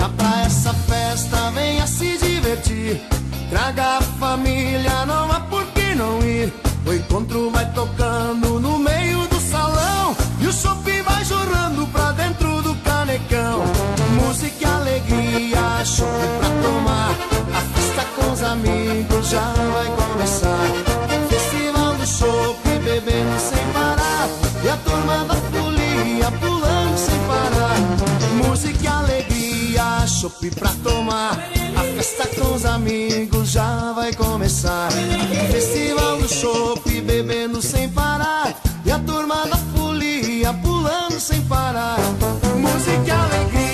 Venha pra essa festa, venha se divertir. Traga a família, não há por que não ir. O encontro vai tocando no meio do salão e o chopp vai jorrando pra dentro do canecão. Música e alegria, chopp pra tomar. A festa com os amigos já vai começar. Festival do chopp, bebendo sem parar. E a turma da folia pulando sem parar. Música e alegria, chopp pra tomar. A festa com os amigos já vai começar. Festival do chopp, bebendo sem parar. E a turma da folia pulando sem parar. Música e alegria.